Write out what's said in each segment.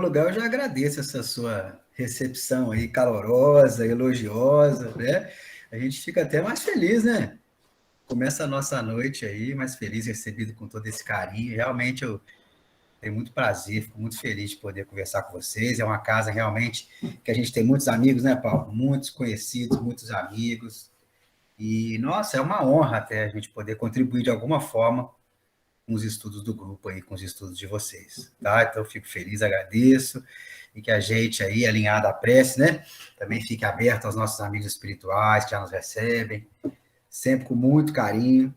lugar, eu já agradeço essa sua recepção aí calorosa, elogiosa, né? A gente fica até mais feliz, né? Começa a nossa noite aí, mais feliz, recebido com todo esse carinho. Realmente eu tenho muito prazer, fico muito feliz de poder conversar com vocês. É uma casa realmente que a gente tem muitos amigos, né, Paulo? Muitos conhecidos, muitos amigos. E, nossa, é uma honra até a gente poder contribuir de alguma forma com os estudos do grupo aí, com os estudos de vocês, tá? Então, eu fico feliz, agradeço, e que a gente aí, alinhado à prece, né, também fique aberto aos nossos amigos espirituais que já nos recebem, sempre com muito carinho,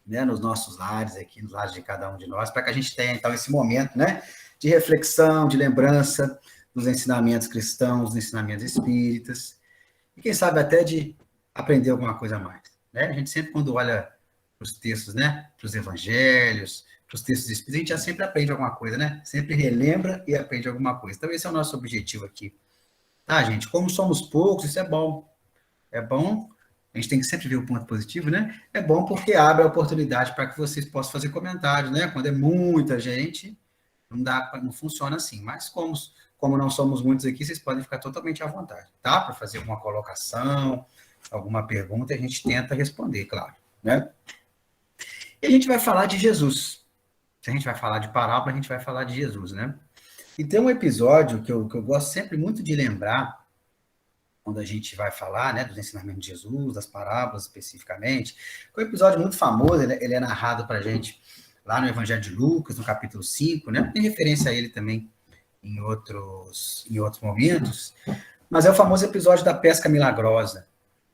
né, nos nossos lares aqui, nos lares de cada um de nós, para que a gente tenha, então, esse momento, né, de reflexão, de lembrança dos ensinamentos cristãos, dos ensinamentos espíritas, e quem sabe até de aprender alguma coisa a mais, né? A gente sempre, quando olha para os textos, né, para os evangelhos, para os textos espíritas, a gente já sempre aprende alguma coisa, né? Sempre relembra e aprende alguma coisa. Então, esse é o nosso objetivo aqui. Tá, gente? Como somos poucos, isso é bom. É bom, a gente tem que sempre ver o ponto positivo, né? É bom porque abre a oportunidade para que vocês possam fazer comentários, né? Quando é muita gente, não dá, não funciona assim. Mas como não somos muitos aqui, vocês podem ficar totalmente à vontade, tá? Para fazer alguma colocação, alguma pergunta, a gente tenta responder, claro, né? E a gente vai falar de Jesus. Se a gente vai falar de parábola, a gente vai falar de Jesus, né? E tem um episódio que eu gosto sempre muito de lembrar, quando a gente vai falar, né, dos ensinamentos de Jesus, das parábolas especificamente, que é um episódio muito famoso, ele é narrado para a gente lá no Evangelho de Lucas, no capítulo 5, né? Tem referência a ele também em outros momentos, mas é o famoso episódio da pesca milagrosa,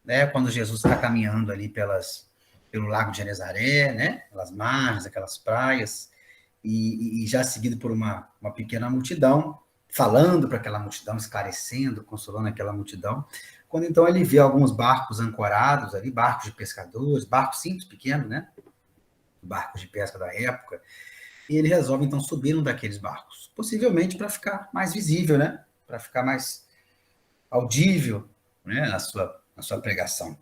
né? Quando Jesus está caminhando ali pelo Lago de Genezaré, né? Pelas margens, aquelas praias, e já seguido por uma pequena multidão, falando para aquela multidão, esclarecendo, consolando aquela multidão. Quando então ele vê alguns barcos ancorados ali, barcos de pescadores, barcos simples, pequenos, né? Barcos de pesca da época, e ele resolve então subir um daqueles barcos, possivelmente para ficar mais visível, né? Para ficar mais audível, né? Na sua pregação.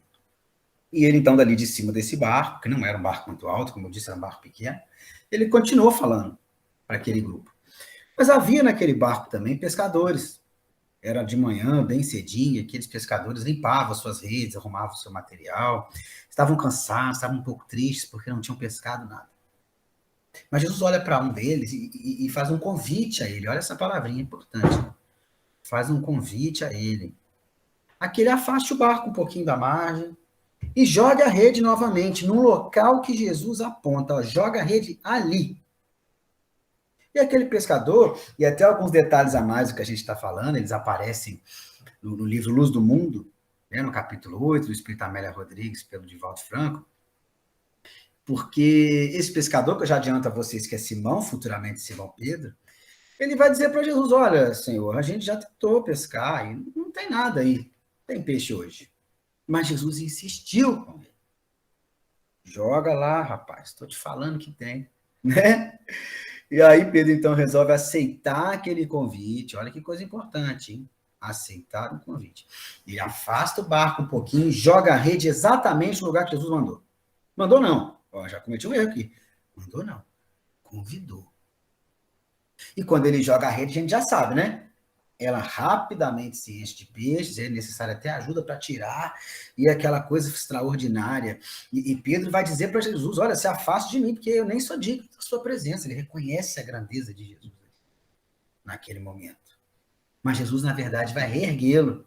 E ele, então, dali de cima desse barco, que não era um barco muito alto, como eu disse, era um barco pequeno, ele continuou falando para aquele grupo. Mas havia naquele barco também pescadores. Era de manhã, bem cedinho, aqueles pescadores limpavam suas redes, arrumavam seu material, estavam cansados, estavam um pouco tristes porque não tinham pescado nada. Mas Jesus olha para um deles e faz um convite a ele. Olha essa palavrinha importante. Faz um convite a ele. Aquele afaste o barco um pouquinho da margem, e joga a rede novamente, num local que Jesus aponta. Ó, joga a rede ali. E aquele pescador, e até alguns detalhes a mais do que a gente está falando, eles aparecem no livro Luz do Mundo, né, no capítulo 8, do Espírito Amélia Rodrigues, pelo Divaldo Franco, porque esse pescador, que eu já adianto a vocês que é Simão, futuramente Simão Pedro, ele vai dizer para Jesus, olha, Senhor, a gente já tentou pescar e não tem nada aí, tem peixe hoje. Mas Jesus insistiu com ele. Joga lá, rapaz, estou te falando que tem, né? E aí Pedro, então, resolve aceitar aquele convite. Olha que coisa importante, hein? Aceitar o convite. Ele afasta o barco um pouquinho, joga a rede exatamente no lugar que Jesus mandou. Mandou não. Ó, já cometi um erro aqui. Mandou não. Convidou. E quando ele joga a rede, a gente já sabe, né? Ela rapidamente se enche de peixes, é necessário até ajuda para tirar, e aquela coisa extraordinária. E Pedro vai dizer para Jesus, olha, se afaste de mim, porque eu nem sou digno da sua presença. Ele reconhece a grandeza de Jesus naquele momento. Mas Jesus, na verdade, vai reerguê-lo.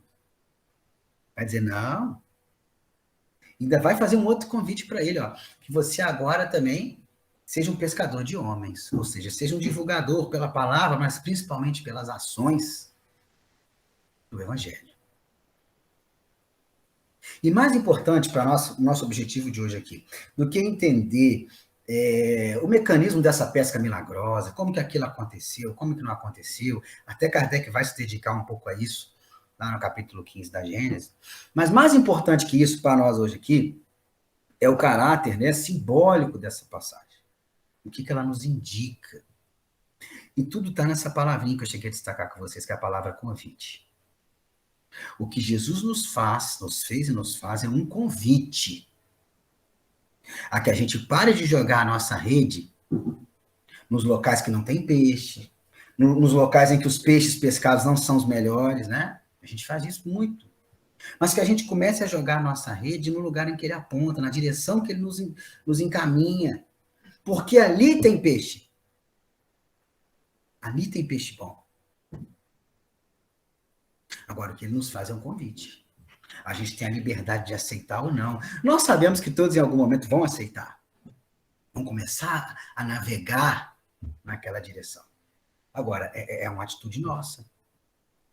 Vai dizer, não, ainda vai fazer um outro convite para ele, ó, que você agora também seja um pescador de homens, ou seja, seja um divulgador pela palavra, mas principalmente pelas ações do Evangelho. E mais importante para nosso objetivo de hoje aqui, do que entender o mecanismo dessa pesca milagrosa, como que aquilo aconteceu, como que não aconteceu, até Kardec vai se dedicar um pouco a isso, lá no capítulo 15 da Gênesis, mas mais importante que isso para nós hoje aqui, é o caráter, né, simbólico dessa passagem, o que ela nos indica. E tudo está nessa palavrinha que eu cheguei a destacar com vocês, que é a palavra convite. O que Jesus nos fez e nos faz é um convite a que a gente pare de jogar a nossa rede nos locais que não tem peixe, nos locais em que os peixes pescados não são os melhores, né? A gente faz isso muito. Mas que a gente comece a jogar a nossa rede no lugar em que ele aponta, na direção que ele nos encaminha. Porque ali tem peixe. Ali tem peixe bom. Agora, o que ele nos faz é um convite. A gente tem a liberdade de aceitar ou não. Nós sabemos que todos em algum momento vão aceitar. Vão começar a navegar naquela direção. Agora, é uma atitude nossa.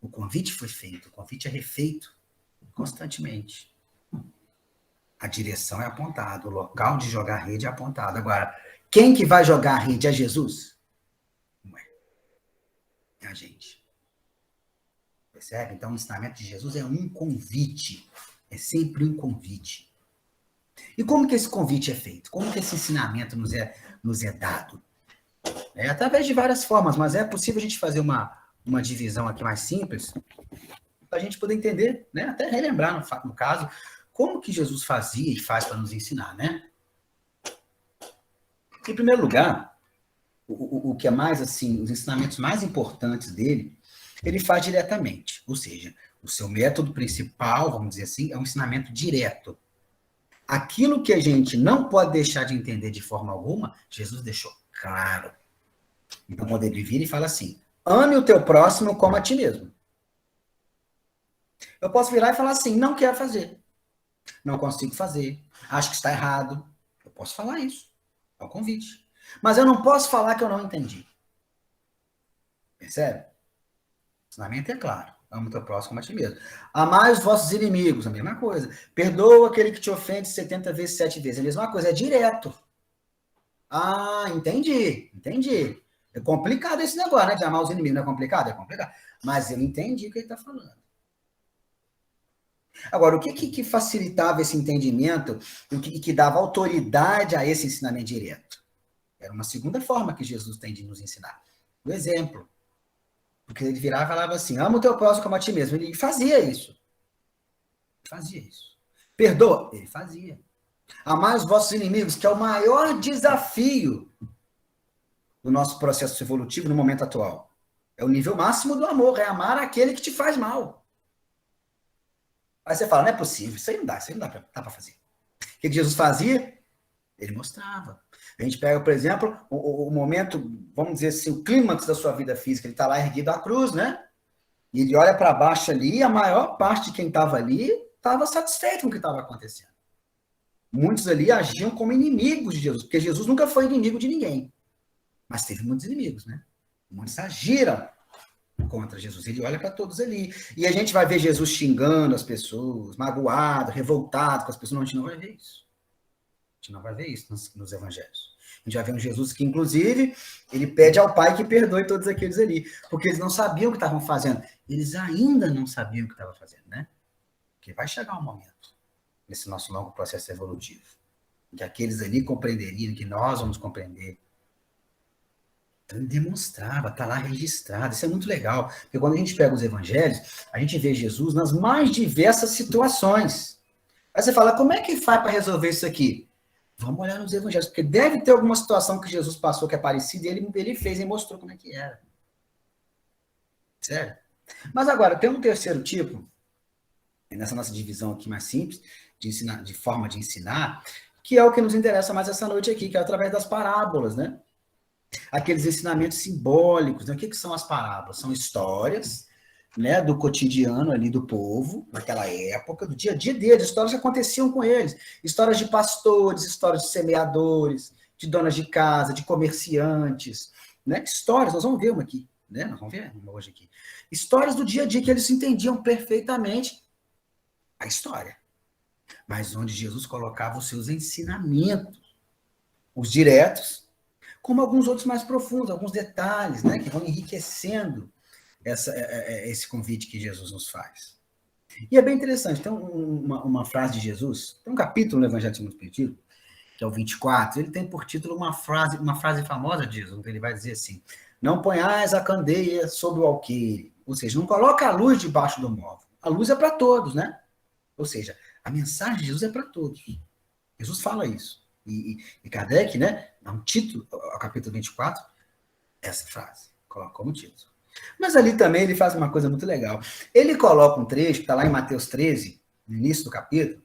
O convite foi feito, o convite é refeito constantemente. A direção é apontada, o local de jogar a rede é apontado. Agora, quem que vai jogar a rede é Jesus? Não é. É a gente. Percebe? Então, o ensinamento de Jesus é um convite. É sempre um convite. E como que esse convite é feito? Como que esse ensinamento nos é dado? É através de várias formas, mas é possível a gente fazer uma divisão aqui mais simples para a gente poder entender, né? Até relembrar, no caso, como que Jesus fazia e faz para nos ensinar, né? Em primeiro lugar, o que é mais, assim, os ensinamentos mais importantes dele, ele faz diretamente. Ou seja, o seu método principal, vamos dizer assim, é um ensinamento direto. Aquilo que a gente não pode deixar de entender de forma alguma, Jesus deixou claro. Então, quando ele vira e fala assim, ame o teu próximo como a ti mesmo. Eu posso virar e falar assim, não quero fazer. Não consigo fazer. Acho que está errado. Eu posso falar isso. É um convite. Mas eu não posso falar que eu não entendi. Percebe? O ensinamento é claro. Ame o teu próximo como a ti mesmo. Amai os vossos inimigos, a mesma coisa. Perdoa aquele que te ofende 70 vezes, 7 vezes. A mesma coisa, é direto. Ah, entendi. É complicado esse negócio, né? De amar os inimigos. Não é complicado? É complicado. Mas eu entendi o que ele está falando. Agora, o que facilitava esse entendimento e que dava autoridade a esse ensinamento direto? Era uma segunda forma que Jesus tem de nos ensinar. O exemplo. Porque ele virava e falava assim, ama o teu próximo como a ti mesmo. Ele fazia isso. Perdoa. Ele fazia. Amar os vossos inimigos, que é o maior desafio do nosso processo evolutivo no momento atual. É o nível máximo do amor, é amar aquele que te faz mal. Aí você fala, não é possível, isso aí não dá para fazer. O que Jesus fazia? Ele mostrava. A gente pega, por exemplo, o momento, vamos dizer assim, o clímax da sua vida física, ele está lá erguido à cruz, né? E ele olha para baixo ali, e a maior parte de quem estava ali estava satisfeito com o que estava acontecendo. Muitos ali agiam como inimigos de Jesus, porque Jesus nunca foi inimigo de ninguém. Mas teve muitos inimigos, né? Muitos agiram contra Jesus. Ele olha para todos ali. E a gente vai ver Jesus xingando as pessoas, magoado, revoltado com as pessoas. Não, a gente não vai ver isso. A gente não vai ver isso nos evangelhos. A gente vai ver um Jesus que, inclusive, ele pede ao Pai que perdoe todos aqueles ali, porque eles não sabiam o que estavam fazendo. Eles ainda não sabiam o que estavam fazendo, né? Porque vai chegar um momento, nesse nosso longo processo evolutivo, que aqueles ali compreenderiam, que nós vamos compreender. Então, ele demonstrava, está lá registrado. Isso é muito legal, porque quando a gente pega os evangelhos, a gente vê Jesus nas mais diversas situações. Aí você fala, como é que faz para resolver isso aqui? Vamos olhar nos evangelhos, porque deve ter alguma situação que Jesus passou que é parecida, e ele fez e mostrou como é que era. Sério? Mas agora, tem um terceiro tipo, nessa nossa divisão aqui mais simples, de ensinar, de forma de ensinar, que é o que nos interessa mais essa noite aqui, que é através das parábolas, né? Aqueles ensinamentos simbólicos, né? O que são as parábolas? São histórias, né, do cotidiano ali do povo, naquela época, do dia a dia deles, histórias que aconteciam com eles, histórias de pastores, histórias de semeadores, de donas de casa, de comerciantes, né, histórias, nós vamos ver uma aqui, né, nós vamos ver uma hoje aqui, histórias do dia a dia que eles entendiam perfeitamente a história, mas onde Jesus colocava os seus ensinamentos, os diretos, como alguns outros mais profundos, alguns detalhes, né, que vão enriquecendo esse convite que Jesus nos faz. E é bem interessante, tem uma frase de Jesus, tem um capítulo no Evangelho segundo o Espiritismo, que é o 24, ele tem por título uma frase famosa de Jesus, que ele vai dizer assim, não ponhais a candeia sobre o alqueire, ou seja, não coloca a luz debaixo do móvel. A luz é para todos, né? Ou seja, a mensagem de Jesus é para todos. Jesus fala isso. E Kardec, né, dá um título ao capítulo 24, essa frase. coloca como título. Mas ali também ele faz uma coisa muito legal. Ele coloca um trecho, que está lá em Mateus 13, no início do capítulo,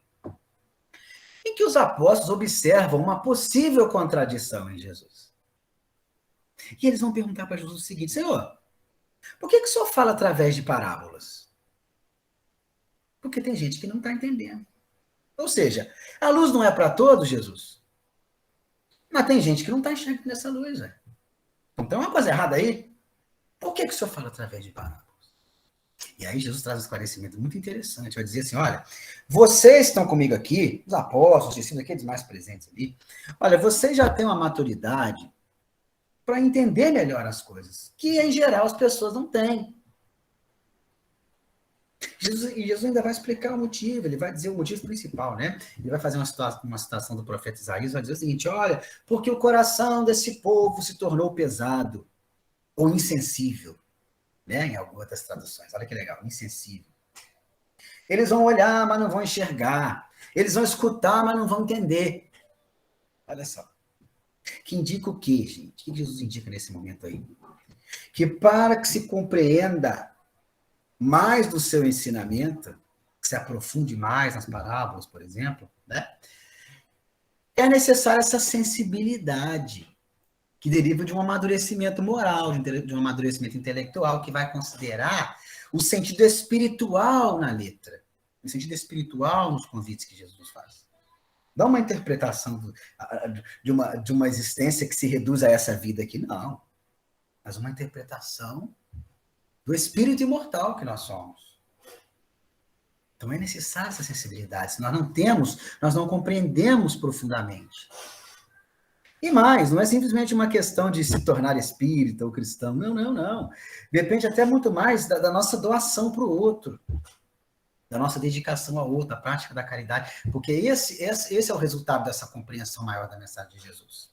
em que os apóstolos observam uma possível contradição em Jesus. E eles vão perguntar para Jesus o seguinte: Senhor, por que o senhor fala através de parábolas? Porque tem gente que não está entendendo. Ou seja, a luz não é para todos, Jesus. Mas tem gente que não está enxergando essa luz. Véio. Então tem uma coisa errada aí. Por que o senhor fala através de parábolas? E aí Jesus traz um esclarecimento muito interessante. Vai dizer assim, olha, vocês estão comigo aqui, os apóstolos, os discípulos, aqueles mais presentes ali, olha, vocês já têm uma maturidade para entender melhor as coisas, que em geral as pessoas não têm. Jesus ainda vai explicar o motivo, ele vai dizer o motivo principal, né? Ele vai fazer uma citação do profeta Isaías, vai dizer o seguinte, olha, porque o coração desse povo se tornou pesado ou insensível, né? Em algumas outras traduções, olha que legal, insensível. Eles vão olhar, mas não vão enxergar. Eles vão escutar, mas não vão entender. Olha só. Que indica o quê, gente? O que Jesus indica nesse momento aí? Que para que se compreenda mais do seu ensinamento, que se aprofunde mais nas parábolas, por exemplo, né? É necessária essa sensibilidade que deriva de um amadurecimento moral, de um amadurecimento intelectual, que vai considerar o sentido espiritual na letra, o sentido espiritual nos convites que Jesus faz. Não uma interpretação de uma existência que se reduz a essa vida aqui, não. Mas uma interpretação do espírito imortal que nós somos. Então é necessária essa sensibilidade. Se nós não temos, nós não compreendemos profundamente. E mais, não é simplesmente uma questão de se tornar espírita ou cristão. Não, não, não. Depende até muito mais da nossa doação para o outro, da nossa dedicação ao outro, a prática da caridade, porque esse é o resultado dessa compreensão maior da mensagem de Jesus.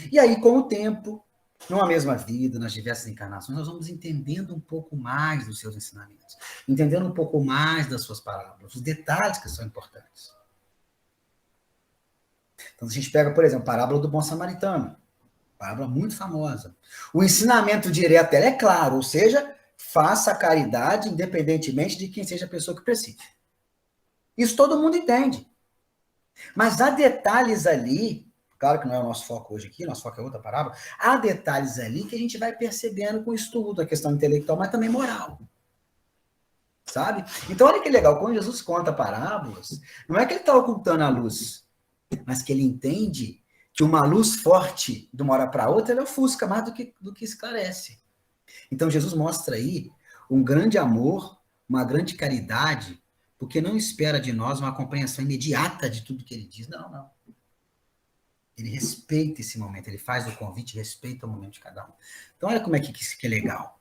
E aí, com o tempo, numa mesma vida, nas diversas encarnações, nós vamos entendendo um pouco mais dos seus ensinamentos, entendendo um pouco mais das suas palavras, os detalhes que são importantes. Então, a gente pega, por exemplo, a parábola do bom samaritano, parábola muito famosa. O ensinamento direto dela é claro, ou seja, faça a caridade independentemente de quem seja a pessoa que precise. Isso todo mundo entende. Mas há detalhes ali, claro que não é o nosso foco hoje aqui, nosso foco é outra parábola, há detalhes ali que a gente vai percebendo com o estudo, a questão intelectual, mas também moral. Sabe? Então, olha que legal, quando Jesus conta parábolas, não é que ele está ocultando a luz, mas que ele entende que uma luz forte de uma hora para outra, ela ofusca mais do que esclarece. Então, Jesus mostra aí um grande amor, uma grande caridade, porque não espera de nós uma compreensão imediata de tudo que ele diz. Não, não. Ele respeita esse momento, ele faz o convite, respeita o momento de cada um. Então, olha como é que é legal,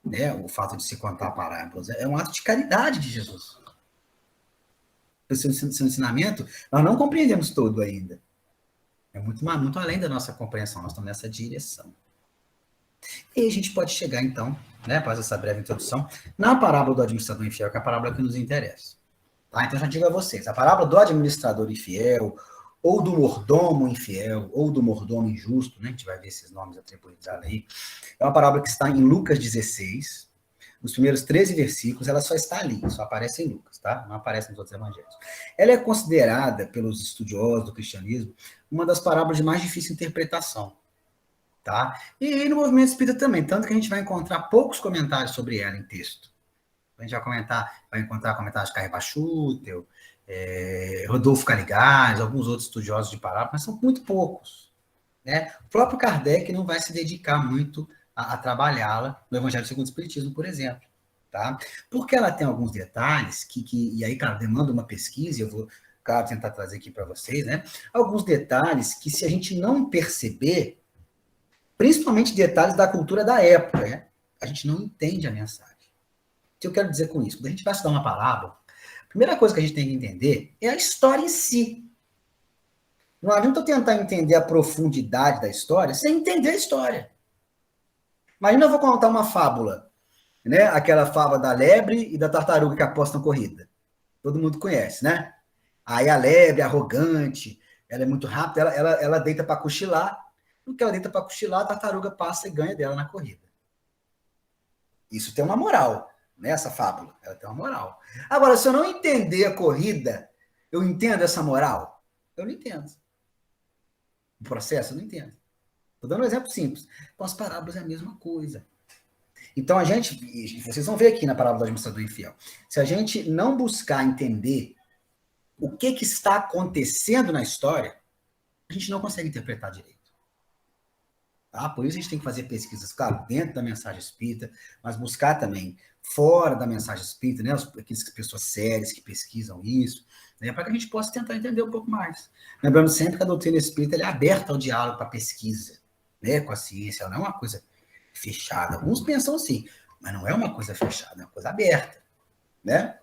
né? O fato de se contar parábolas. É um ato de caridade de Jesus. O seu ensinamento, nós não compreendemos todo ainda. É muito além da nossa compreensão, nós estamos nessa direção. E a gente pode chegar, então, né, após essa breve introdução, na parábola do administrador infiel, que é a parábola que nos interessa. Tá? Então, já digo a vocês, a parábola do administrador infiel, ou do mordomo infiel, ou do mordomo injusto, né, a gente vai ver esses nomes atribuídos à lei, é uma parábola que está em Lucas 16, nos primeiros 13 versículos, ela só está ali, só aparece em Lucas, tá? Não aparece nos outros evangelhos. Ela é considerada, pelos estudiosos do cristianismo, uma das parábolas de mais difícil interpretação, tá? E no movimento espírita também, tanto que a gente vai encontrar poucos comentários sobre ela em texto. A gente vai encontrar comentários de Carreba Schutel, Rodolfo Caligares, alguns outros estudiosos de parábola, mas são muito poucos, né? O próprio Kardec não vai se dedicar muito a trabalhá-la no Evangelho segundo o Espiritismo, por exemplo, tá? Porque ela tem alguns detalhes e aí, claro, demanda uma pesquisa, eu vou, claro, tentar trazer aqui para vocês, né? Alguns detalhes que, se a gente não perceber, principalmente detalhes da cultura da época, né? A gente não entende a mensagem. O que eu quero dizer com isso? Quando a gente vai estudar uma parábola, a primeira coisa que a gente tem que entender é a história em si. Não adianta eu tentar entender a profundidade da história sem entender a história. Imagina eu vou contar uma fábula, né? Aquela fábula da lebre e da tartaruga que apostam corrida. Todo mundo conhece, né? Aí a lebre, arrogante, ela é muito rápida, ela deita para cochilar, no que ela deita para cochilar, a tartaruga passa e ganha dela na corrida. Isso tem uma moral, né? Essa fábula, ela tem uma moral. Agora, se eu não entender a corrida, eu entendo essa moral? Eu não entendo. O processo, eu não entendo. Estou dando um exemplo simples. Com as parábolas é a mesma coisa. Então, a gente, vocês vão ver aqui na parábola do administrador infiel, se a gente não buscar entender o que está acontecendo na história, a gente não consegue interpretar direito. Tá? Por isso a gente tem que fazer pesquisas, claro, dentro da mensagem espírita, mas buscar também fora da mensagem espírita, né? Aquelas pessoas sérias que pesquisam isso, né? Para que a gente possa tentar entender um pouco mais. Lembrando sempre que a doutrina espírita é aberta ao diálogo, para pesquisa, né? Com a ciência, ela não é uma coisa fechada. Alguns pensam assim, mas não é uma coisa fechada, é uma coisa aberta, né?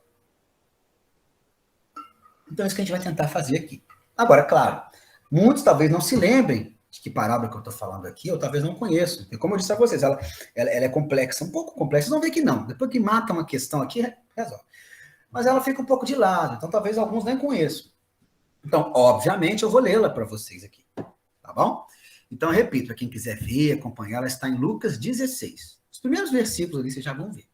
Então é isso que a gente vai tentar fazer aqui. Agora, claro, muitos talvez não se lembrem de que parábola que eu estou falando aqui, ou talvez não conheçam. E como eu disse a vocês, ela é complexa, um pouco complexa. Vocês vão ver que não. Depois que mata uma questão aqui, resolve. Mas ela fica um pouco de lado, então talvez alguns nem conheçam. Então, obviamente, eu vou lê-la para vocês aqui. Tá bom? Então, repito, para quem quiser ver, acompanhar, ela está em Lucas 16. Os primeiros versículos ali vocês já vão ver.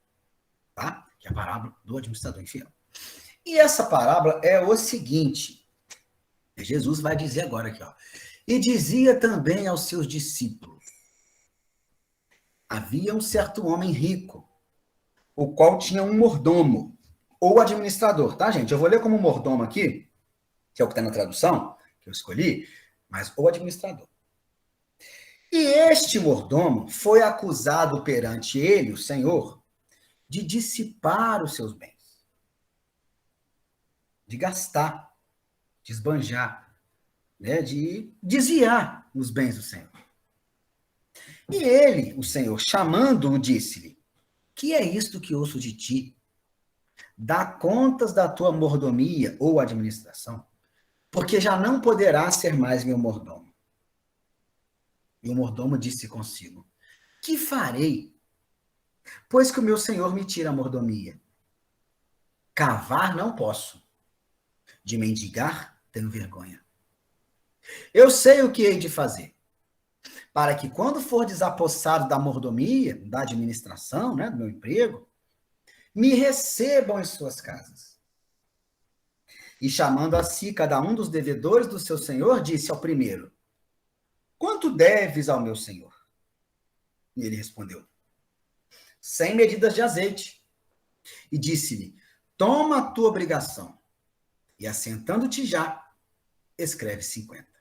Tá? Que é a parábola do administrador infiel. E essa parábola é o seguinte. Jesus vai dizer agora aqui, ó. E dizia também aos seus discípulos: havia um certo homem rico, o qual tinha um mordomo, ou administrador, tá, gente? Eu vou ler como mordomo aqui, que é o que está na tradução, que eu escolhi, mas o administrador. E este mordomo foi acusado perante ele, o Senhor, de dissipar os seus bens, de gastar, de esbanjar, né, de desviar os bens do Senhor. E ele, o Senhor, chamando-o, disse-lhe: que é isto que ouço de ti? Dá contas da tua mordomia ou administração, porque já não poderás ser mais meu mordomo. E o mordomo disse consigo: que farei, pois que o meu senhor me tira a mordomia? Cavar não posso, de mendigar tenho vergonha. Eu sei o que hei de fazer, para que quando for desapossado da mordomia, da administração, né, do meu emprego, me recebam em suas casas. E chamando a si cada um dos devedores do seu senhor, disse ao primeiro: quanto deves ao meu senhor? E ele respondeu: 100 medidas de azeite. E disse-lhe: toma a tua obrigação, e assentando-te já, escreve 50.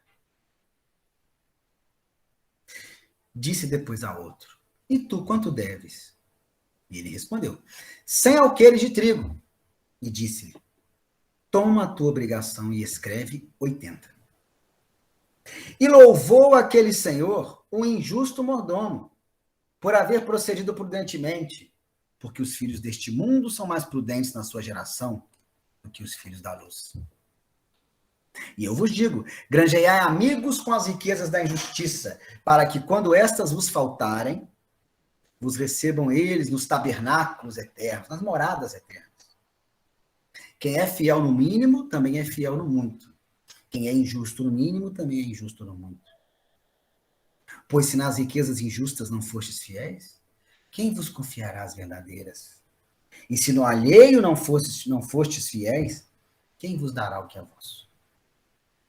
Disse depois a outro: e tu quanto deves? E ele respondeu: 100 alqueires de trigo. E disse-lhe: toma a tua obrigação e escreve 80. E louvou aquele senhor o injusto mordomo, por haver procedido prudentemente, porque os filhos deste mundo são mais prudentes na sua geração do que os filhos da luz. E eu vos digo, granjeai amigos com as riquezas da injustiça, para que quando estas vos faltarem, vos recebam eles nos tabernáculos eternos, nas moradas eternas. Quem é fiel no mínimo, também é fiel no muito. Quem é injusto no mínimo, também é injusto no muito. Pois se nas riquezas injustas não fostes fiéis, quem vos confiará as verdadeiras? E se no alheio não fostes fiéis, quem vos dará o que é vosso?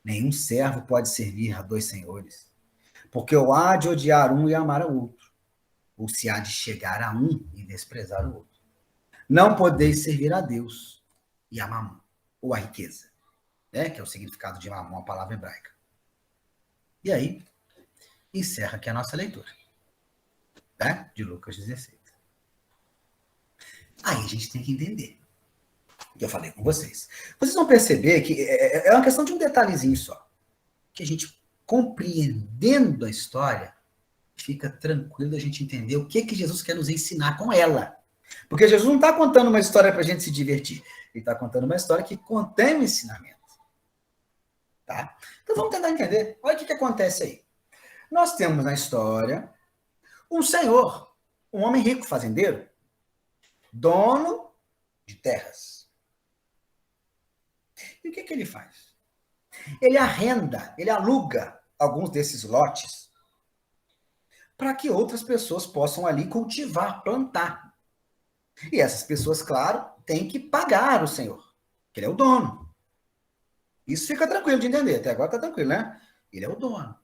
Nenhum servo pode servir a dois senhores, porque ou há de odiar um e amar o outro, ou se há de chegar a um e desprezar o outro. Não podeis servir a Deus e a mamon, ou a riqueza, né? Que é o significado de mamon, a palavra hebraica. E aí, encerra aqui a nossa leitura, né? De Lucas 16. Aí a gente tem que entender o que eu falei com vocês. Vocês vão perceber que é uma questão de um detalhezinho só. Que a gente, compreendendo a história, fica tranquilo a gente entender o que Jesus quer nos ensinar com ela. Porque Jesus não está contando uma história para a gente se divertir. Ele está contando uma história que contém um ensinamento. Tá? Então vamos tentar entender. Olha o que acontece aí. Nós temos na história um senhor, um homem rico, fazendeiro, dono de terras. E o que ele faz? Ele arrenda, ele aluga alguns desses lotes para que outras pessoas possam ali cultivar, plantar. E essas pessoas, claro, têm que pagar o Senhor, que ele é o dono. Isso fica tranquilo de entender, até agora está tranquilo, né? Ele é o dono.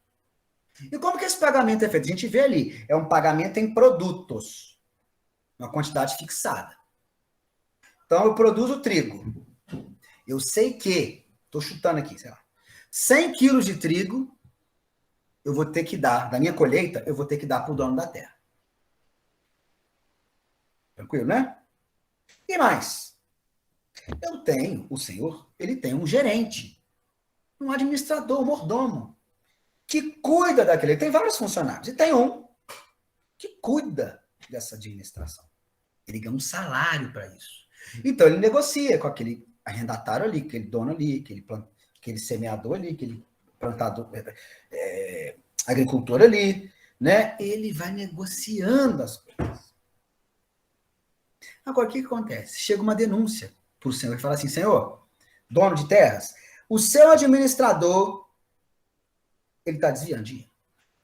E como que esse pagamento é feito? A gente vê ali, é um pagamento em produtos, uma quantidade fixada. Então, eu produzo trigo. Eu sei que, estou chutando aqui, sei lá, 100 quilos de trigo, eu vou ter que dar, da minha colheita, eu vou ter que dar para o dono da terra. Tranquilo, né? E mais, eu tenho, o senhor, ele tem um gerente, um administrador, um mordomo, que cuida daquele. Ele tem vários funcionários, e tem um que cuida dessa administração. Ele ganha um salário para isso. Então, ele negocia com aquele arrendatário ali, aquele dono ali, aquele semeador ali, aquele plantador, agricultor ali, né? Ele vai negociando as coisas. Agora, o que acontece? Chega uma denúncia para o senhor e fala assim, senhor, dono de terras, o seu administrador, ele está desviando dinheiro.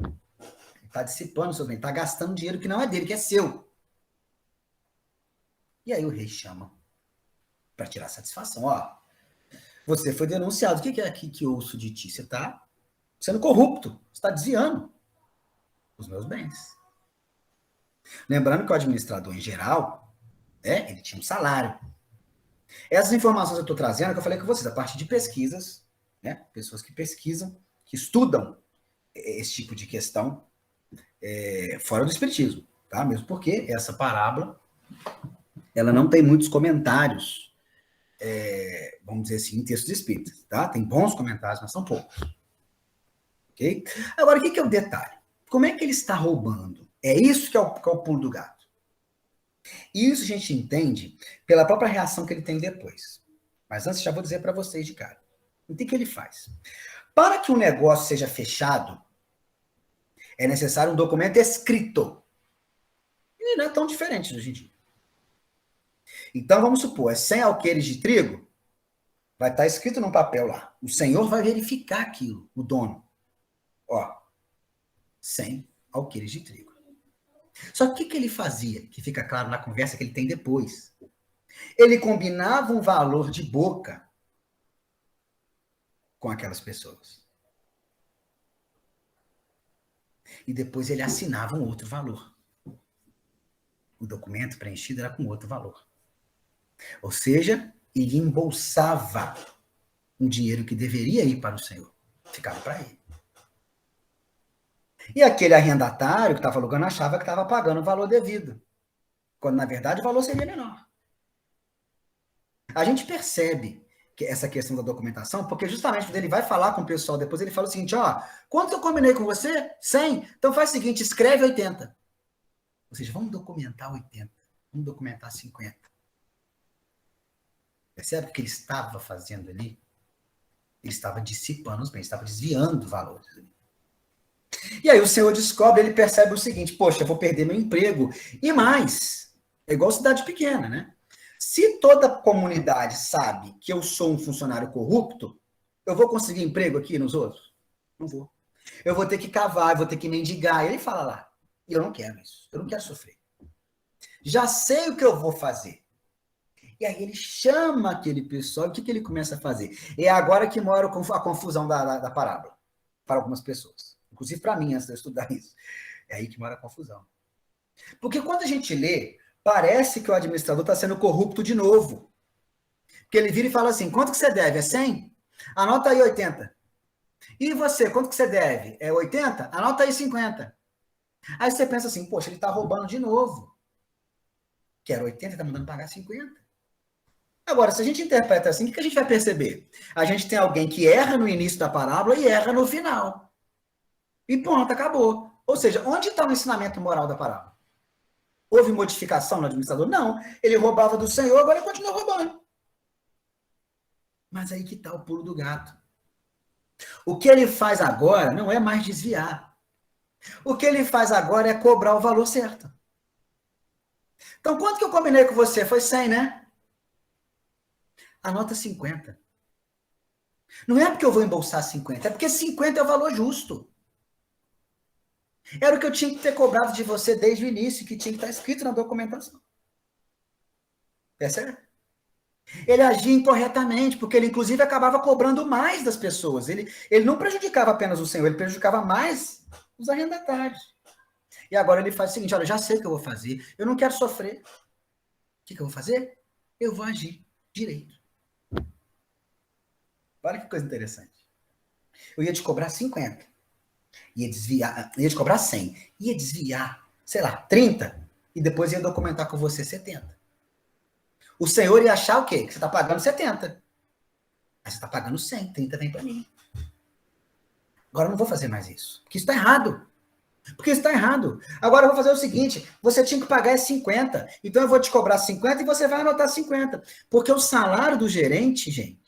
Ele está dissipando o seu bem, está gastando dinheiro que não é dele, que é seu. E aí o rei chama para tirar satisfação. Ó, você foi denunciado. O que é aqui que eu ouço de ti? Você está sendo corrupto. Você está desviando os meus bens. Lembrando que o administrador, em geral, ele tinha um salário. Essas informações eu estou trazendo, que eu falei com vocês, a partir de pesquisas, né? Pessoas que pesquisam, que estudam esse tipo de questão fora do espiritismo, tá? Mesmo porque essa parábola, ela não tem muitos comentários, vamos dizer assim, em textos espíritas, tá? Tem bons comentários, mas são poucos. Ok? Agora, o que é o detalhe? Como é que ele está roubando? É isso que é o pulo do gato. E isso a gente entende pela própria reação que ele tem depois. Mas antes, já vou dizer para vocês de cara. O que ele faz? Para que um negócio seja fechado, é necessário um documento escrito. E não é tão diferente de hoje em dia. Então, vamos supor, 100 alqueires de trigo, vai estar escrito num papel lá. O senhor vai verificar aquilo, o dono. Ó, 100 alqueires de trigo. Só que o que ele fazia, que fica claro na conversa que ele tem depois? Ele combinava um valor de boca com aquelas pessoas. E depois ele assinava um outro valor. O documento preenchido era com outro valor. Ou seja, ele embolsava um dinheiro que deveria ir para o senhor. Ficava para ele. E aquele arrendatário que estava alugando achava que estava pagando o valor devido. Quando, na verdade, o valor seria menor. A gente percebe que essa questão da documentação, porque justamente quando ele vai falar com o pessoal depois, ele fala o seguinte, ó, quanto eu combinei com você? 100? Então faz o seguinte, escreve 80. Ou seja, vamos documentar 80. Vamos documentar 50. Percebe o que ele estava fazendo ali? Ele estava dissipando os bens, estava desviando valores. E aí o senhor descobre, ele percebe o seguinte, poxa, eu vou perder meu emprego. E mais, é igual cidade pequena, né? Se toda a comunidade sabe que eu sou um funcionário corrupto, eu vou conseguir emprego aqui nos outros? Não vou. Eu vou ter que cavar, eu vou ter que mendigar. Ele fala lá, eu não quero isso, eu não quero sofrer. Já sei o que eu vou fazer. E aí ele chama aquele pessoal, o que ele começa a fazer? É agora que mora a confusão da parábola, para algumas pessoas. Inclusive para mim, antes de eu estudar isso. É aí que mora a confusão. Porque quando a gente lê, parece que o administrador está sendo corrupto de novo. Porque ele vira e fala assim, quanto que você deve? É 100? Anota aí 80. E você, quanto que você deve? É 80? Anota aí 50. Aí você pensa assim, poxa, ele está roubando de novo. Que era 80, está mandando pagar 50. Agora, se a gente interpreta assim, o que a gente vai perceber? A gente tem alguém que erra no início da parábola e erra no final. E pronto, acabou. Ou seja, onde está o ensinamento moral da parábola? Houve modificação no administrador? Não. Ele roubava do Senhor, agora ele continua roubando. Mas aí que está o pulo do gato. O que ele faz agora não é mais desviar. O que ele faz agora é cobrar o valor certo. Então, quanto que eu combinei com você? Foi 100, né? Anota 50. Não é porque eu vou embolsar 50, é porque 50 é o valor justo. Era o que eu tinha que ter cobrado de você desde o início, que tinha que estar escrito na documentação. Percebe? Ele agia incorretamente, porque ele, inclusive, acabava cobrando mais das pessoas. Ele não prejudicava apenas o senhor, ele prejudicava mais os arrendatários. E agora ele faz o seguinte: olha, eu já sei o que eu vou fazer, eu não quero sofrer. O que eu vou fazer? Eu vou agir direito. Olha que coisa interessante. Eu ia te cobrar 50, ia desviar, ia te cobrar 100, ia desviar, sei lá, 30, e depois ia documentar com você 70. O senhor ia achar o quê? Que você está pagando 70. Mas você está pagando 100, 30 vem para mim. Agora eu não vou fazer mais isso, porque isso está errado. Porque isso está errado. Agora eu vou fazer o seguinte: você tinha que pagar 50, então eu vou te cobrar 50 e você vai anotar 50. Porque o salário do gerente, gente,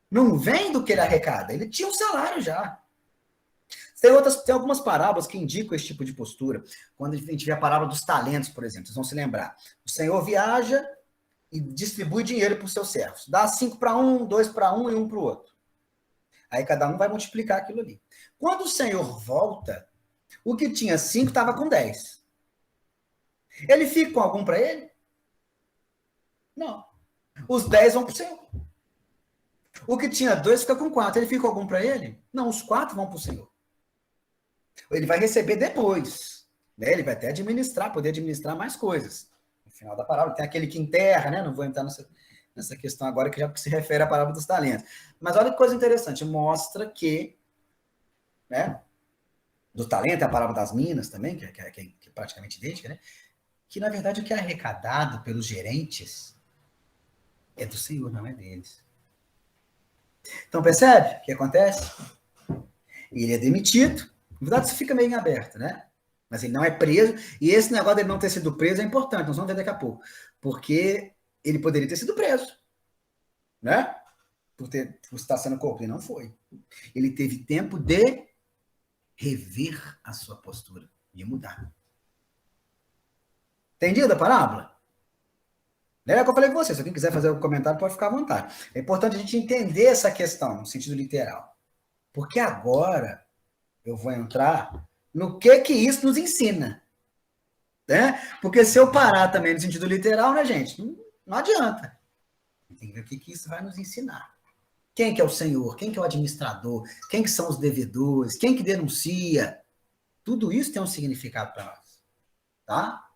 não vem do que ele arrecada, ele tinha um salário já. Tem algumas parábolas que indicam esse tipo de postura. Quando a gente vê a parábola dos talentos, por exemplo, vocês vão se lembrar. O senhor viaja e distribui dinheiro para os seus servos. Dá 5 para um, 2 para um e 1 para o outro. Aí cada um vai multiplicar aquilo ali. Quando o senhor volta, o que tinha 5 estava com 10. Ele fica com algum para ele? Não. Os 10 vão para o senhor. O que tinha 2 fica com 4. Ele fica com algum para ele? Não, os 4 vão para o senhor. Ele vai receber depois. Né? Ele vai até poder administrar mais coisas. No final da parábola, tem aquele que enterra, né? Não vou entrar nessa questão agora, que já se refere à parábola dos talentos. Mas olha que coisa interessante, mostra que, né, do talento, é a parábola das minas também, que é praticamente idêntica, né? Que, na verdade, o que é arrecadado pelos gerentes é do Senhor, não é deles. Então, percebe o que acontece? Ele é demitido. Na verdade, isso fica meio em aberto, né? Mas ele não é preso. E esse negócio dele não ter sido preso é importante, nós vamos ver daqui a pouco. Porque ele poderia ter sido preso, né? Por estar sendo corrupto. E não foi. Ele teve tempo de rever a sua postura e mudar. Entendido a parábola? É o que eu falei com você. Se alguém quiser fazer um comentário, pode ficar à vontade. É importante a gente entender essa questão, no sentido literal. Porque agora eu vou entrar no que isso nos ensina. Né? Porque se eu parar também no sentido literal, né, gente? Não adianta. Tem que ver o que isso vai nos ensinar. Quem que é o Senhor? Quem que é o administrador? Quem que são os devedores? Quem que denuncia? Tudo isso tem um significado para nós. Tá?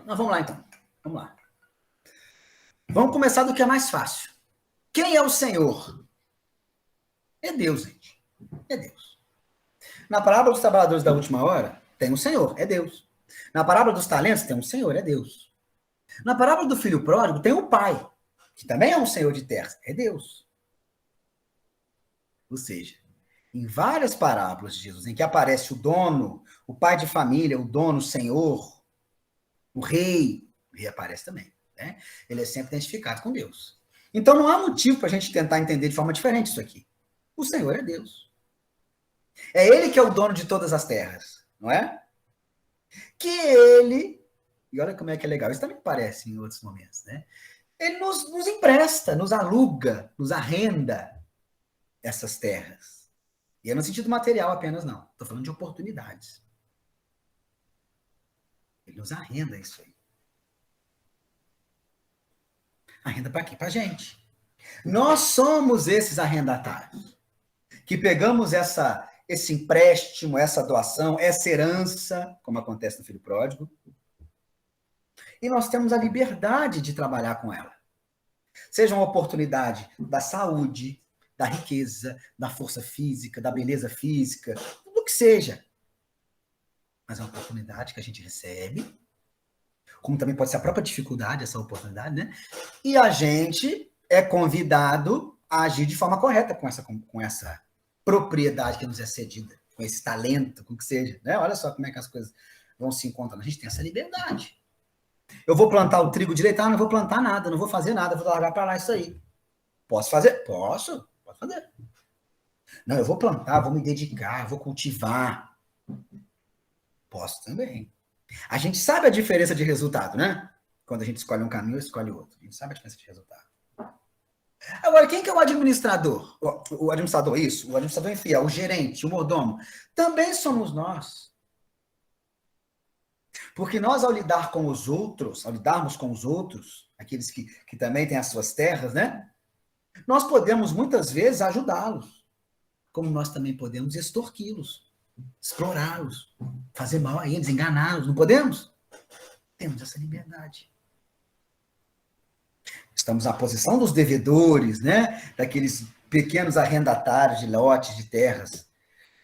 Mas vamos lá, então. Vamos lá. Vamos começar do que é mais fácil. Quem é o Senhor? É Deus, gente. É Deus. Na parábola dos trabalhadores da última hora, tem um Senhor, é Deus. Na parábola dos talentos, tem um Senhor, é Deus. Na parábola do filho pródigo, tem o pai, que também é um Senhor de terra, é Deus. Ou seja, em várias parábolas de Jesus, em que aparece o dono, o pai de família, o dono, o senhor, o rei aparece também. Né? Ele é sempre identificado com Deus. Então não há motivo para a gente tentar entender de forma diferente isso aqui. O Senhor é Deus. É Ele que é o dono de todas as terras, não é? Que Ele, e olha como é que é legal, isso também parece em outros momentos, né? Ele nos empresta, nos aluga, nos arrenda essas terras. E é no sentido material apenas, não. Estou falando de oportunidades. Ele nos arrenda isso aí. Arrenda para quê? Para a gente. Nós somos esses arrendatários que pegamos esse empréstimo, essa doação, essa herança, como acontece no filho pródigo, e nós temos a liberdade de trabalhar com ela. Seja uma oportunidade da saúde, da riqueza, da força física, da beleza física, tudo que seja. Mas é uma oportunidade que a gente recebe, como também pode ser a própria dificuldade, essa oportunidade, né? E a gente é convidado a agir de forma correta com essa propriedade que nos é cedida, com esse talento, com o que seja. Né? Olha só como é que as coisas vão se encontrando. A gente tem essa liberdade. Eu vou plantar o trigo direito? Ah, não vou plantar nada, não vou fazer nada, vou largar para lá isso aí. Posso fazer? Posso, pode fazer. Não, eu vou plantar, vou me dedicar, vou cultivar. Posso também. A gente sabe a diferença de resultado, né? Quando a gente escolhe um caminho ou escolhe outro. A gente sabe a diferença de resultado. Agora, quem que é o administrador? O administrador, isso, o administrador infiel, o gerente, o mordomo. Também somos nós. Porque nós, ao lidar com os outros, ao lidarmos com os outros, aqueles que também têm as suas terras, né? Nós podemos, muitas vezes, ajudá-los. Como nós também podemos extorquí-los, explorá-los, fazer mal a eles, enganá-los. Não podemos? Temos essa liberdade. Estamos na posição dos devedores, né? Daqueles pequenos arrendatários de lotes, de terras,